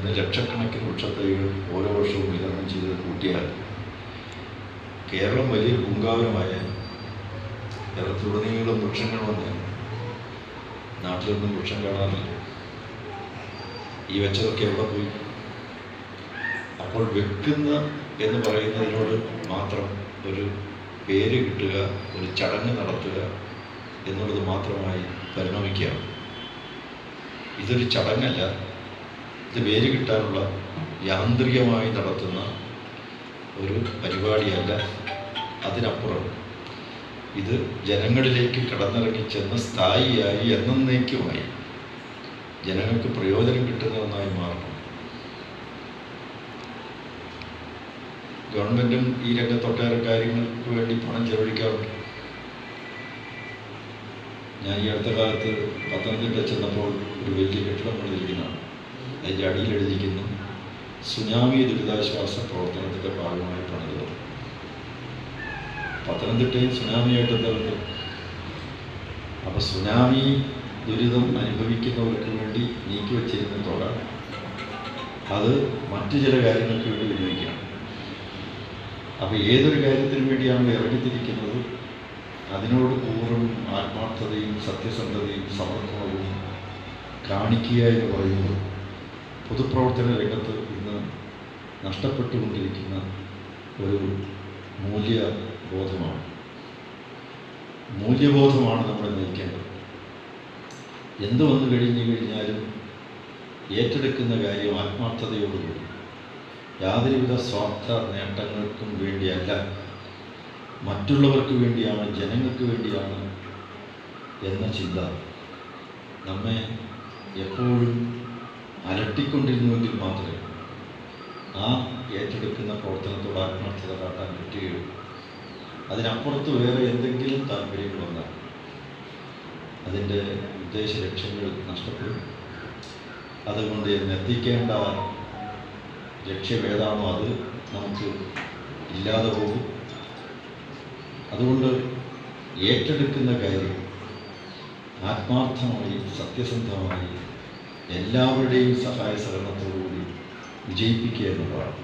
ഇന്ന് ലക്ഷക്കണക്കിന് വൃക്ഷത്തൈകൾ ഓരോ വർഷവും വിതരണം ചെയ്ത് കൂട്ടിയാൽ കേരളം വലിയൊരു പൂങ്കാവനമായ കേരളത്തിലുടനീളം വൃക്ഷങ്ങൾ വന്ന് നാട്ടിലൊന്നും വൃക്ഷം കാണാറില്ല. ഈ വെച്ചതൊക്കെ എവിടെ പോയി? അപ്പോൾ വെക്കുന്ന എന്ന് പറയുന്നതിനോട് മാത്രം ഒരു പേര് കിട്ടുക, ഒരു ചടങ്ങ് നടത്തുക എന്നുള്ളത് മാത്രമായി പരിണമിക്കുകയാണ്. ഇതൊരു ചടങ്ങല്ല, ഇത് പേര് കിട്ടാനുള്ള യാന്ത്രികമായി നടത്തുന്ന ഒരു പരിപാടിയല്ല. അതിനപ്പുറം ഇത് ജനങ്ങളിലേക്ക് കടന്നിറങ്ങിച്ചെന്ന് സ്ഥായിയായി എന്നേക്കുമായി ജനങ്ങൾക്ക് പ്രയോജനം കിട്ടുന്ന ഒന്നായി മാറണം. ഗവൺമെൻറ്റും ഈ രംഗത്തൊട്ടേറെ കാര്യങ്ങൾക്ക് വേണ്ടി പണം ചെലവഴിക്കാറുണ്ട്. ഞാൻ ഈ അടുത്ത കാലത്ത് പത്തനംതിട്ട ചെന്നപ്പോൾ ഒരു വലിയ കെട്ടിടം പണിതിരിക്കുന്നതാണ്. അതിൻ്റെ അടിയിൽ എഴുതിയിരിക്കുന്നു സുനാമി ദുരിതാശ്വാസ പ്രവർത്തനത്തിൻ്റെ ഭാഗമായി പണിതത്. പത്തനംതിട്ടയും സുനാമിയായിട്ട് എന്താ? അപ്പോൾ സുനാമി ദുരിതം അനുഭവിക്കുന്നവർക്ക് വേണ്ടി നീക്കി വച്ചിരുന്ന തുക അത് മറ്റു ചില കാര്യങ്ങൾക്ക് വേണ്ടി വിനിയോഗിക്കണം. അപ്പോൾ ഏതൊരു കാര്യത്തിന് വേണ്ടിയാണ് ഇറങ്ങിത്തിരിക്കുന്നത് അതിനോട് പൂർവ്വം ആത്മാർത്ഥതയും സത്യസന്ധതയും സമർപ്പണവും കാണിക്കുക എന്ന് പറയുന്നത് പൊതുപ്രവർത്തന രംഗത്ത് ഇന്ന് നഷ്ടപ്പെട്ടുകൊണ്ടിരിക്കുന്ന ഒരു മൂല്യബോധമാണ്. മൂല്യബോധമാണ് നമ്മളെ നയിക്കേണ്ടത്. എന്ത് വന്നു കഴിഞ്ഞാലും ഏറ്റെടുക്കുന്ന കാര്യം ആത്മാർത്ഥതയോടുകൂടി യാതൊരുവിധ സ്വാർത്ഥ നേട്ടങ്ങൾക്കും വേണ്ടിയല്ല, മറ്റുള്ളവർക്ക് വേണ്ടിയാണ്, ജനങ്ങൾക്ക് വേണ്ടിയാണ് എന്ന ചിന്ത നമ്മെ എപ്പോഴും അലട്ടിക്കൊണ്ടിരുന്നുവെങ്കിൽ മാത്രമേ ആ ഏറ്റെടുക്കുന്ന പ്രവർത്തനത്തോട് ആത്മാർത്ഥത കാട്ടാൻ പറ്റുകയുള്ളൂ. അതിനപ്പുറത്ത് വേറെ എന്തെങ്കിലും താല്പര്യങ്ങൾ വന്നാൽ അതിൻ്റെ ഉദ്ദേശ ലക്ഷ്യങ്ങൾ നഷ്ടപ്പെടും. അതുകൊണ്ട് എത്തിക്കേണ്ട ലക്ഷ്യം ഏതാണോ അത് നമുക്ക് ഇല്ലാതെ പോകും. അതുകൊണ്ട് ഏറ്റെടുക്കുന്ന കാര്യം ആത്മാർത്ഥമായി സത്യസന്ധമായി എല്ലാവരുടെയും സഹായ സഹകരണത്തോടുകൂടി വിജയിപ്പിക്കുക എന്നുള്ളതാണ്.